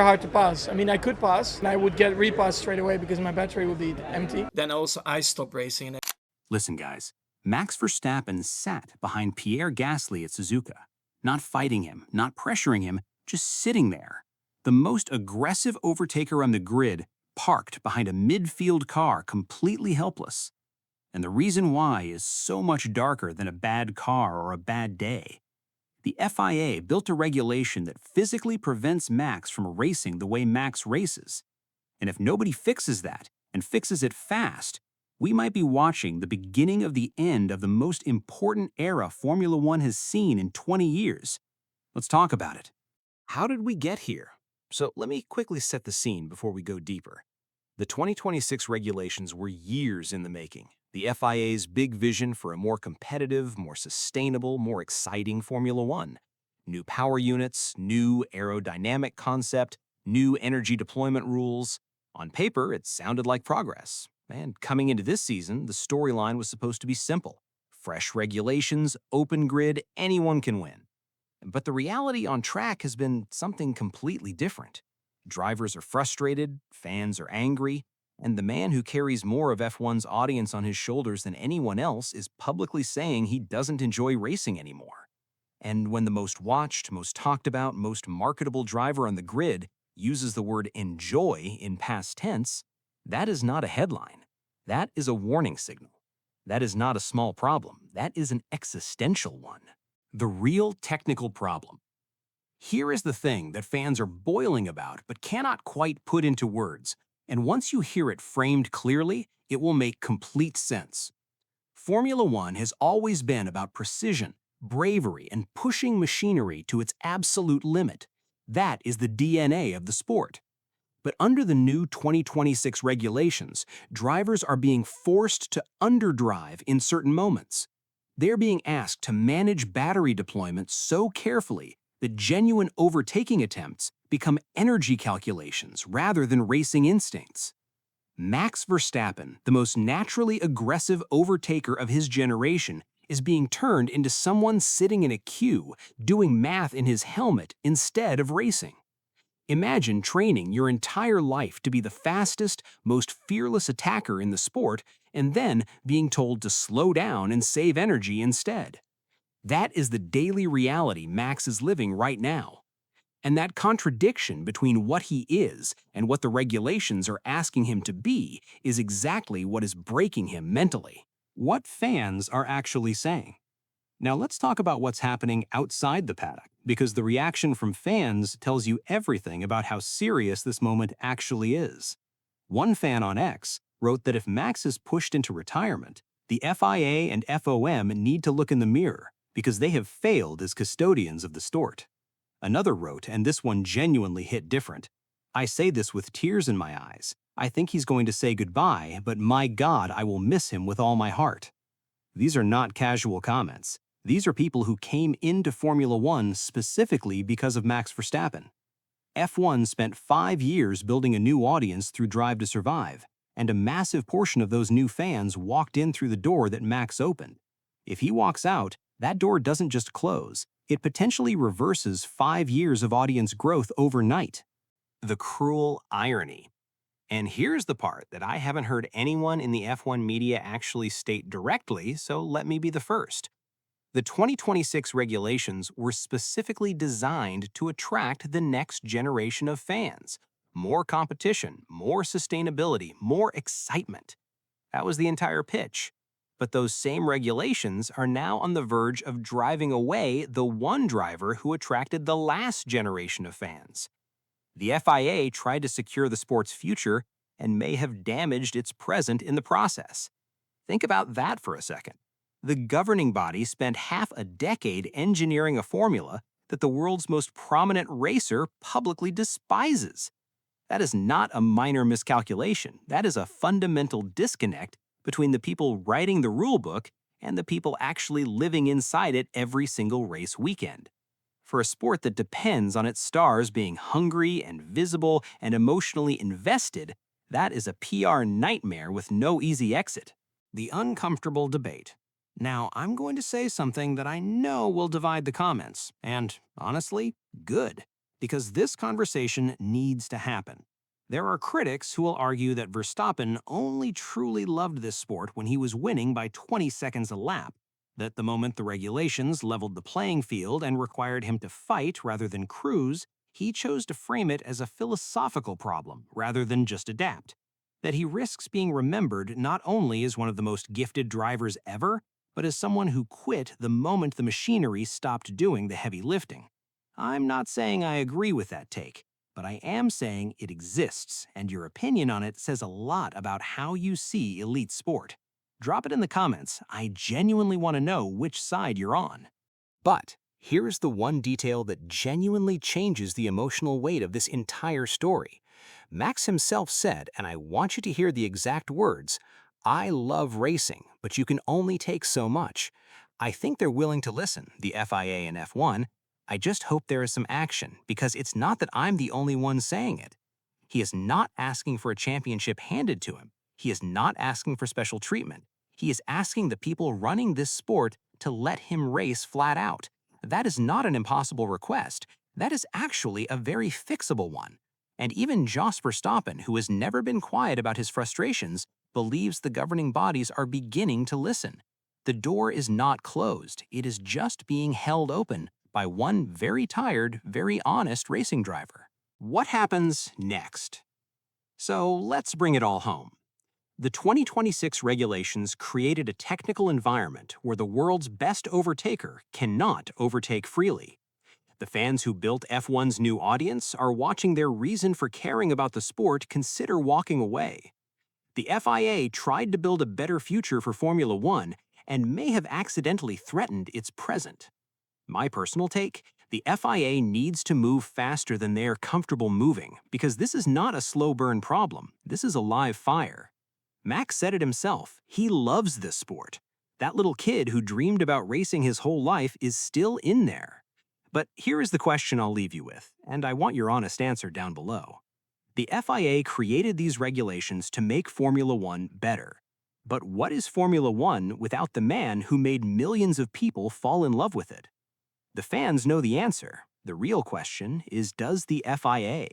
hard to pass. I mean, I could pass, and I would get repass straight away because my battery would be empty. Then also I stopped racing. Listen, guys, Max Verstappen sat behind Pierre Gasly at Suzuka, not fighting him, not pressuring him, just sitting there. The most aggressive overtaker on the grid, parked behind a midfield car, completely helpless. And the reason why is so much darker than a bad car or a bad day. The FIA built a regulation that physically prevents Max from racing the way Max races. And if nobody fixes that, and fixes it fast, we might be watching the beginning of the end of the most important era Formula One has seen in 20 years. Let's talk about it. How did we get here? So let me quickly set the scene before we go deeper. The 2026 regulations were years in the making. The FIA's big vision for a more competitive, more sustainable, more exciting Formula One. New power units, new aerodynamic concept, new energy deployment rules. On paper, it sounded like progress. And coming into this season, the storyline was supposed to be simple. Fresh regulations, open grid, anyone can win. But the reality on track has been something completely different. Drivers are frustrated, fans are angry, and the man who carries more of F1's audience on his shoulders than anyone else is publicly saying he doesn't enjoy racing anymore. And when the most watched, most talked about, most marketable driver on the grid uses the word enjoy in past tense, that is not a headline. That is a warning signal. That is not a small problem. That is an existential one. The real technical problem. Here is the thing that fans are boiling about but cannot quite put into words, and once you hear it framed clearly, it will make complete sense. Formula One has always been about precision, bravery, and pushing machinery to its absolute limit. That is the DNA of the sport. But under the new 2026 regulations, drivers are being forced to underdrive in certain moments. They're being asked to manage battery deployment so carefully that genuine overtaking attempts become energy calculations rather than racing instincts. Max Verstappen, the most naturally aggressive overtaker of his generation, is being turned into someone sitting in a queue doing math in his helmet instead of racing. Imagine training your entire life to be the fastest, most fearless attacker in the sport, and then being told to slow down and save energy instead. That is the daily reality Max is living right now. And that contradiction between what he is and what the regulations are asking him to be is exactly what is breaking him mentally. What fans are actually saying. Now let's talk about what's happening outside the paddock, because the reaction from fans tells you everything about how serious this moment actually is. One fan on X wrote that if Max is pushed into retirement, the FIA and FOM need to look in the mirror because they have failed as custodians of the sport. Another wrote, and this one genuinely hit different, "I say this with tears in my eyes. I think he's going to say goodbye, but my God, I will miss him with all my heart." These are not casual comments. These are people who came into Formula One specifically because of Max Verstappen. F1 spent 5 years building a new audience through Drive to Survive, and a massive portion of those new fans walked in through the door that Max opened. If he walks out, that door doesn't just close, it potentially reverses 5 years of audience growth overnight. The cruel irony. And here's the part that I haven't heard anyone in the F1 media actually state directly, so let me be the first. The 2026 regulations were specifically designed to attract the next generation of fans. More competition, more sustainability, more excitement. That was the entire pitch. But those same regulations are now on the verge of driving away the one driver who attracted the last generation of fans. The FIA tried to secure the sport's future and may have damaged its present in the process. Think about that for a second. The governing body spent half a decade engineering a formula that the world's most prominent racer publicly despises. That is not a minor miscalculation. That is a fundamental disconnect between the people writing the rulebook and the people actually living inside it every single race weekend. For a sport that depends on its stars being hungry and visible and emotionally invested, that is a PR nightmare with no easy exit. The uncomfortable debate. Now, I'm going to say something that I know will divide the comments, and honestly, good. because this conversation needs to happen. There are critics who will argue that Verstappen only truly loved this sport when he was winning by 20 seconds a lap, that the moment the regulations leveled the playing field and required him to fight rather than cruise, he chose to frame it as a philosophical problem rather than just adapt, that he risks being remembered not only as one of the most gifted drivers ever, but as someone who quit the moment the machinery stopped doing the heavy lifting. I'm not saying I agree with that take, but I am saying it exists, and your opinion on it says a lot about how you see elite sport. Drop it in the comments. I genuinely want to know which side you're on. But here's the one detail that genuinely changes the emotional weight of this entire story. Max himself said, and I want you to hear the exact words, "I love racing, but you can only take so much." I think they're willing to listen, the FIA and F1. I just hope there is some action, because it's not that I'm the only one saying it. He is not asking for a championship handed to him. He is not asking for special treatment. He is asking the people running this sport to let him race flat out. That is not an impossible request. That is actually a very fixable one. And even Jos Verstappen, who has never been quiet about his frustrations, believes the governing bodies are beginning to listen. The door is not closed. It is just being held open by one very tired, very honest racing driver. What happens next? So let's bring it all home. The 2026 regulations created a technical environment where the world's best overtaker cannot overtake freely. The fans who built F1's new audience are watching their reason for caring about the sport consider walking away. The FIA tried to build a better future for Formula One and may have accidentally threatened its present. My personal take, the FIA needs to move faster than they are comfortable moving, because this is not a slow burn problem. This is a live fire. Max said it himself. He loves this sport. That little kid who dreamed about racing his whole life is still in there. But here is the question I'll leave you with, and I want your honest answer down below. The FIA created these regulations to make Formula One better. But what is Formula One without the man who made millions of people fall in love with it? The fans know the answer. The real question is, does the FIA?